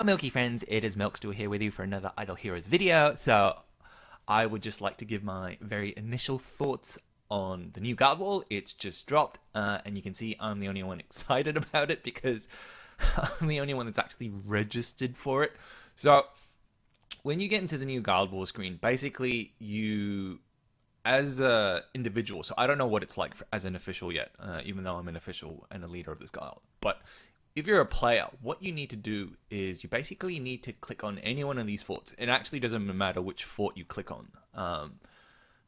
Milky friends, it is Milkstool here with you for another Idle Heroes video. So I would just like to give my very initial thoughts on the new Guard Wall. It's just dropped, and you can see I'm the only one excited about it because I'm the only one that's actually registered for it. So when you get into the new Guard Wall screen, basically you, as a individual, so I don't know what it's like as an official yet, even though I'm an official and a leader of this guild, but if you're a player, what you need to do is you basically need to click on any one of these forts. It actually doesn't matter which fort you click on.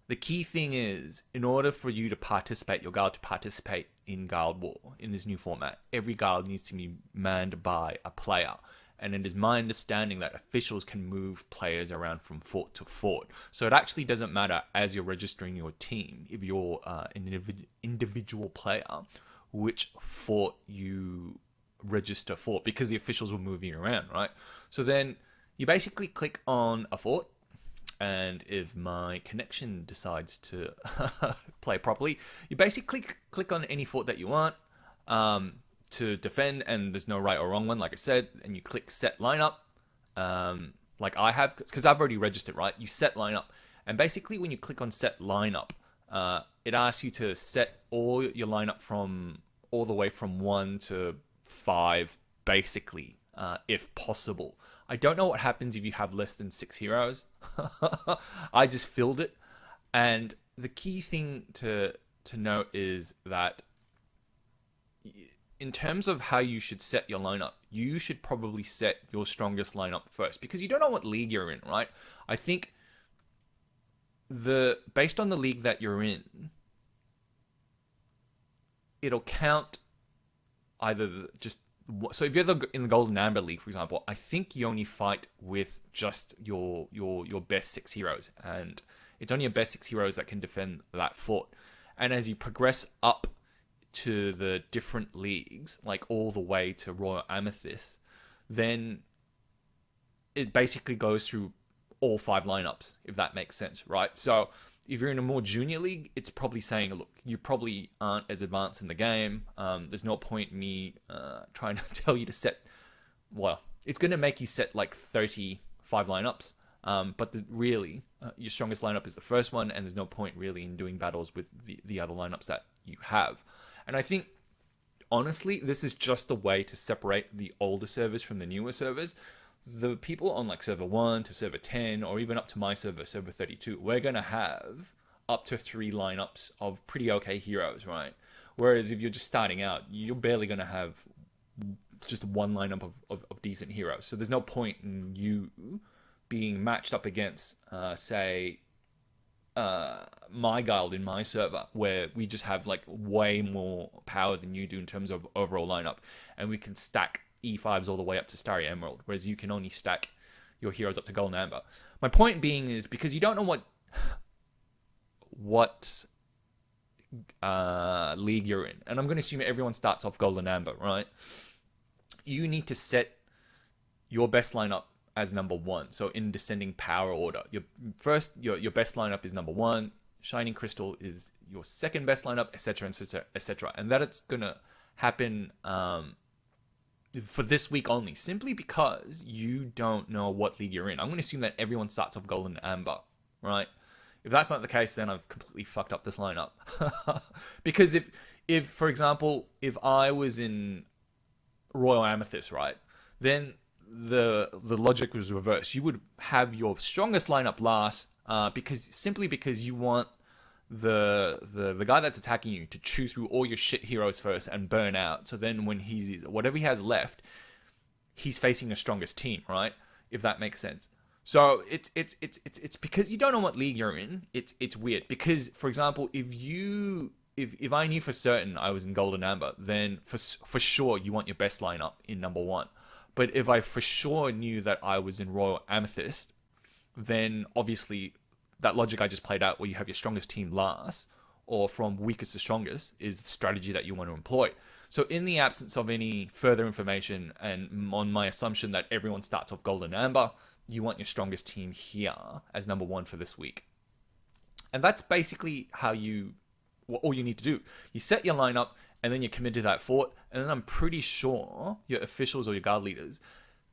The key thing is, in order for you to participate, your guild to participate in Guild War in this new format, every guild needs to be manned by a player. And it is my understanding that officials can move players around from fort to fort. So it actually doesn't matter as you're registering your team, if you're an individual player, which fort you register fort, because the officials will move you around, right? So then you basically click on a fort, and if my connection decides to play properly, you basically click on any fort that you want to defend, and there's no right or wrong one, like I said, and you click set lineup, like I have, because I've already registered, right? You set lineup, and basically when you click on set lineup, it asks you to set all your lineup from all the way from 1 to 5, basically, if possible. I don't know what happens if you have less than 6 heroes. I just filled it, and the key thing to note is that in terms of how you should set your lineup, you should probably set your strongest lineup first, because you don't know what league you're in, right? I think based on the league that you're in, it'll count either so if you're in the Golden Amber League, for example, I think you only fight with just your best 6 heroes, and it's only your best 6 heroes that can defend that fort. And as you progress up to the different leagues, like all the way to Royal Amethyst, then it basically goes through all 5 lineups, if that makes sense, right? So if you're in a more junior league, it's probably saying, look, you probably aren't as advanced in the game. There's no point in me trying to tell you to set, well, it's going to make you set like 35 lineups. But really, your strongest lineup is the first one, and there's no point really in doing battles with the other lineups that you have. And I think, honestly, this is just a way to separate the older servers from the newer servers. The people on like server 1 to server 10, or even up to my server, server 32, we're going to have up to 3 lineups of pretty okay heroes, right? Whereas if you're just starting out, you're barely going to have just one lineup of decent heroes. So there's no point in you being matched up against, say, my guild in my server, where we just have like way more power than you do in terms of overall lineup, and we can stack E5s all the way up to Starry Emerald, whereas you can only stack your heroes up to Golden Amber. My point being is, because you don't know what league you're in, and I'm going to assume everyone starts off Golden Amber, right? You need to set your best lineup as number 1. So in descending power order, your best lineup is number 1. Shining Crystal is your second best lineup, etc., etc., etc. And that it's gonna happen for this week only, simply because you don't know what league you're in. I'm going to assume that everyone starts off Golden Amber, right? If that's not the case, then I've completely fucked up this lineup. Because if for example, if I was in Royal Amethyst, right, then the logic was reversed. You would have your strongest lineup last, because you want the guy that's attacking you to chew through all your shit heroes first and burn out. So then when whatever he has left, he's facing the strongest team, right? If that makes sense. So it's because you don't know what league you're in. It's weird, because for example, if I knew for certain I was in Golden Amber, then for sure you want your best lineup in number 1. But if I for sure knew that I was in Royal Amethyst, then obviously that logic I just played out, where you have your strongest team last, or from weakest to strongest, is the strategy that you want to employ. So in the absence of any further information, and on my assumption that everyone starts off Golden Amber, you want your strongest team here as number 1 for this week. And that's basically all you need to do. You set your lineup, and then you commit to that fort, and then I'm pretty sure your officials or your guard leaders,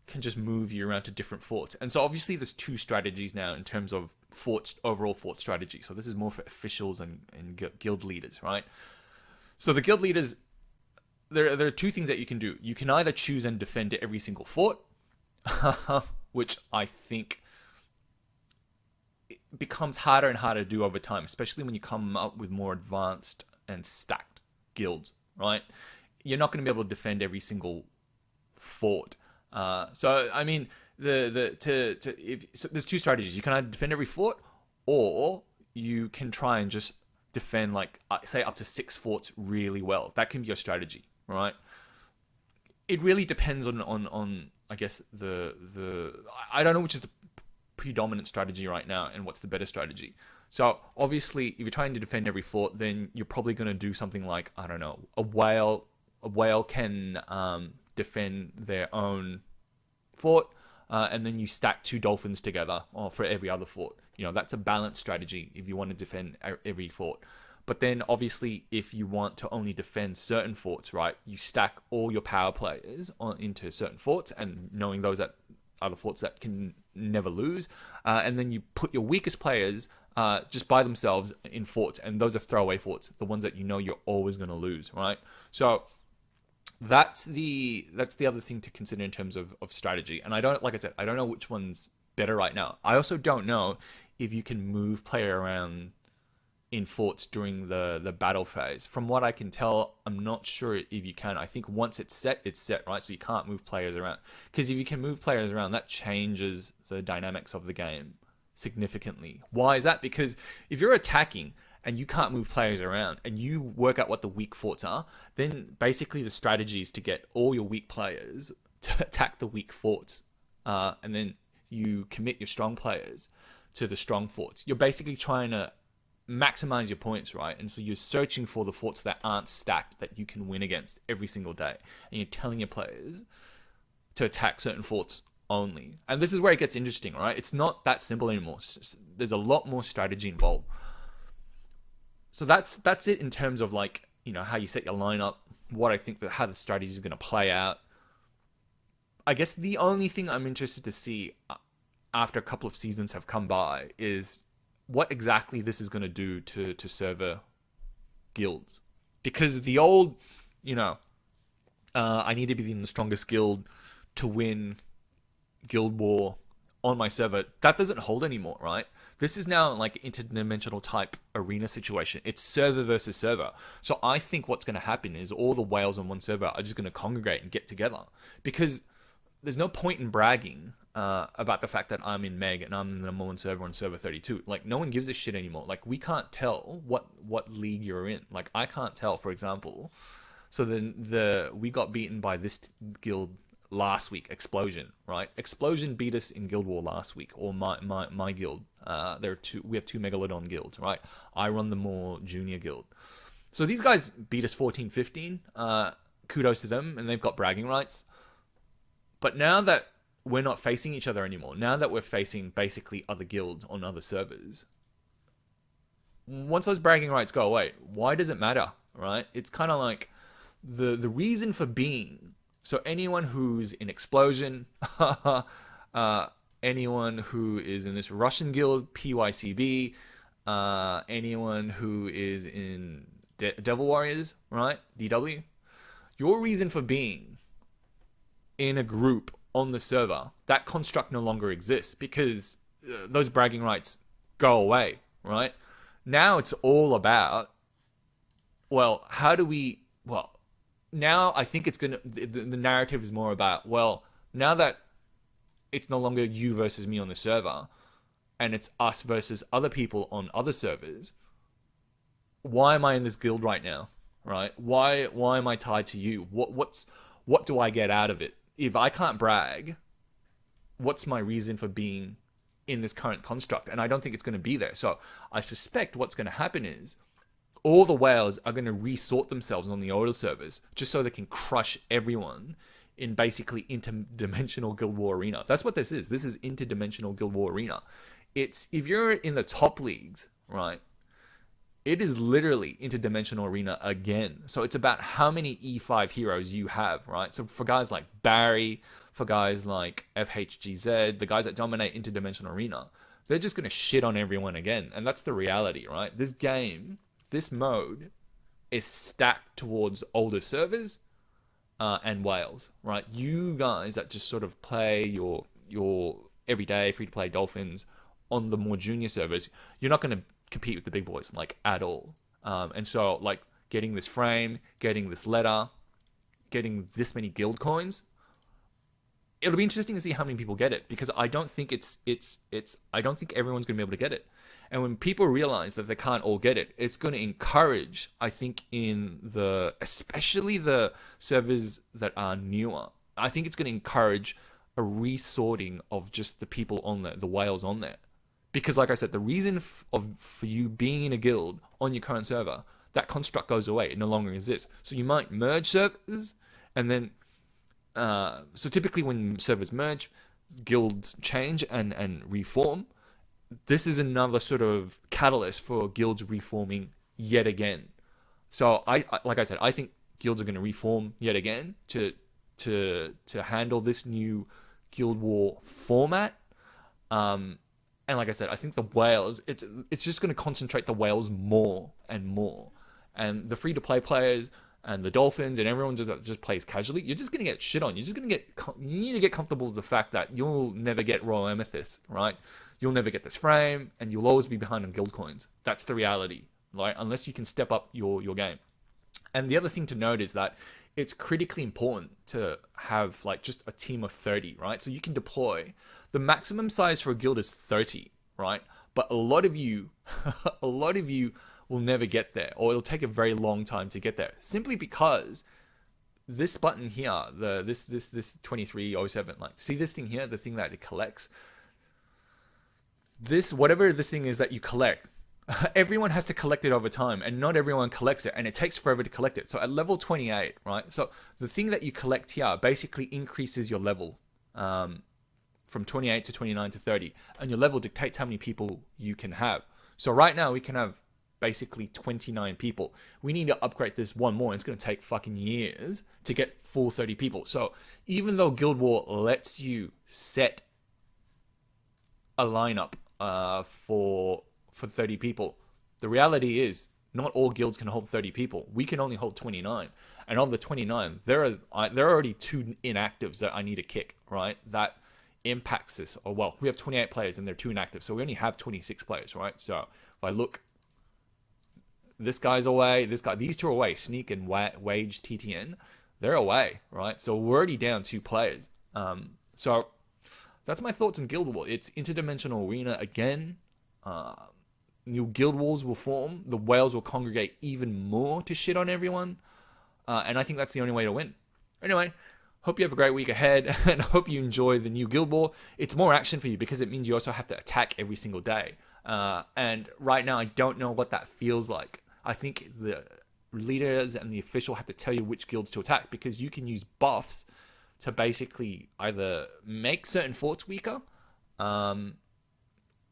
can just move you around to different forts. And so obviously there's two strategies now in terms of forts, overall fort strategy. So this is more for officials and guild leaders, right? So the guild leaders, there are two things that you can do. You can either choose and defend every single fort, which I think becomes harder and harder to do over time, especially when you come up with more advanced and stacked guilds, right? You're not going to be able to defend every single fort. So I mean, so there's two strategies. You can either defend every fort, or you can try and just defend, like, say, up to 6 forts really well. That can be your strategy, right? It really depends on I guess I don't know which is the predominant strategy right now and what's the better strategy. So obviously, if you're trying to defend every fort, then you're probably going to do something like, I don't know, a whale can defend their own fort, and then you stack 2 dolphins together for every other fort. You know, that's a balanced strategy if you want to defend every fort. But then obviously, if you want to only defend certain forts, right, you stack all your power players into certain forts, and knowing those that are the forts that can never lose, and then you put your weakest players just by themselves in forts, and those are throwaway forts, the ones that you know you're always going to lose, right? So that's the other thing to consider in terms of strategy. And I don't know which one's better right now. I also don't know if you can move player around in forts during the battle phase. From what I can tell, I'm not sure if you can. I think once it's set, right? So you can't move players around. Because if you can move players around, that changes the dynamics of the game significantly. Why is that? Because if you're attacking and you can't move players around, and you work out what the weak forts are, then basically the strategy is to get all your weak players to attack the weak forts, and then you commit your strong players to the strong forts. You're basically trying to maximize your points, right? And so you're searching for the forts that aren't stacked that you can win against every single day, and you're telling your players to attack certain forts only. And this is where it gets interesting, right? It's not that simple anymore. There's a lot more strategy involved. So that's it in terms of, like, you know, how you set your lineup, what I think how the strategy is going to play out. I guess the only thing I'm interested to see after a couple of seasons have come by is what exactly this is going to do to server guilds. Because the old, you know, I need to be in the strongest guild to win Guild War on my server, that doesn't hold anymore, right? This is now like interdimensional type arena situation. It's server versus server. So I think what's going to happen is all the whales on one server are just going to congregate and get together, because there's no point in bragging about the fact that I'm in Meg and I'm in the number 1 server on server 32. Like, no one gives a shit anymore. Like, we can't tell what league you're in. Like, I can't tell, for example. So then we got beaten by this guild last week, Explosion, right? Explosion beat us in Guild War last week, or my guild. We have 2 Megalodon guilds, right? I run the more junior guild. So these guys beat us 14-15. Kudos to them, and they've got bragging rights. But now that we're not facing each other anymore, now that we're facing basically other guilds on other servers, once those bragging rights go away, why does it matter, right? It's kind of like the reason for being. So anyone who's in Explosion, anyone who is in this Russian guild, PYCB, anyone who is in Devil Warriors, right, DW, your reason for being in a group on the server, that construct no longer exists, because those bragging rights go away, right? Now it's all about, well, how do we, well, now I think it's going to, the narrative is more about, well, now that it's no longer you versus me on the server, and it's us versus other people on other servers, why am I in this guild right now, right? Why am I tied to you? What do I get out of it? If I can't brag, what's my reason for being in this current construct? And I don't think it's going to be there. So I suspect what's going to happen is all the whales are going to resort themselves on the older servers just so they can crush everyone in basically interdimensional Guild War Arena. That's what this is. This is interdimensional Guild War Arena. It's, if you're in the top leagues, right, it is literally interdimensional arena again. So it's about how many E5 heroes you have, right? So for guys like Barry, for guys like FHGZ, the guys that dominate Interdimensional Arena, they're just going to shit on everyone again. And that's the reality, right? This game, this mode, is stacked towards older servers and whales, right? You guys that just sort of play your everyday free-to-play Dolphins on the more junior servers, you're not going to compete with the big boys, like, at all. And so, like, getting this frame, getting this letter, getting this many guild coins, it'll be interesting to see how many people get it, because I don't think I don't think everyone's going to be able to get it. And when people realize that they can't all get it, it's going to encourage, I think, especially the servers that are newer, I think it's going to encourage a resorting of just the people on there, the whales on there. Because like I said, the reason for you being in a guild on your current server, that construct goes away. It no longer exists. So you might merge servers, and then so typically when servers merge, guilds change and reform. This is another sort of catalyst for guilds reforming yet again. So I like I said, I think guilds are going to reform yet again to handle this new Guild War format. And like I said, I think the whales, it's just going to concentrate the whales more and more. And the free-to-play players and the Dolphins and everyone just plays casually, you're just going to get shit on. You need to get comfortable with the fact that you'll never get Royal Amethyst, right? You'll never get this frame, and you'll always be behind on guild coins. That's the reality, right? Unless you can step up your game. And the other thing to note is that it's critically important to have like just a team of 30, right? So you can deploy. The maximum size for a guild is 30, right? But a lot of you will never get there, or it'll take a very long time to get there, simply because this button here, this 2307, like, see this thing here, the thing that it collects, this, whatever this thing is that you collect, everyone has to collect it over time, and not everyone collects it, and it takes forever to collect it. So at level 28, right? So the thing that you collect here basically increases your level from 28 to 29 to 30, and your level dictates how many people you can have. So right now we can have basically 29 people. We need to upgrade this one more. It's going to take fucking years to get full 30 people. So even though Guild War lets you set a lineup for 30 people, the reality is not all guilds can hold 30 people. We can only hold 29, and of the 29, there are already 2 inactives that I need to kick, right? That impacts this. Or well, we have 28 players and they're 2 inactive, so we only have 26 players, right? So if I look, this guy's away, these 2 are away, Sneak and Wage TTN, they're away, right? So we're already down 2 players. So that's my thoughts on Guild War. It's interdimensional arena again. New guild wars will form. The whales will congregate even more to shit on everyone. And I think that's the only way to win. Anyway, hope you have a great week ahead, and hope you enjoy the new Guild War. It's more action for you because it means you also have to attack every single day. And right now, I don't know what that feels like. I think the leaders and the official have to tell you which guilds to attack, because you can use buffs to basically either make certain forts weaker,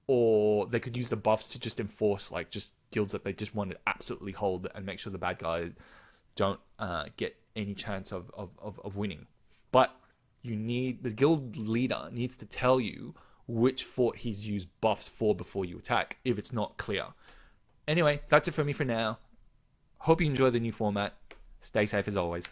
or they could use the buffs to just enforce like just guilds that they just want to absolutely hold and make sure the bad guys don't get any chance of winning. But you need, the guild leader needs to tell you which fort he's used buffs for before you attack, if it's not clear. Anyway, that's it for me for now. Hope you enjoy the new format. Stay safe as always.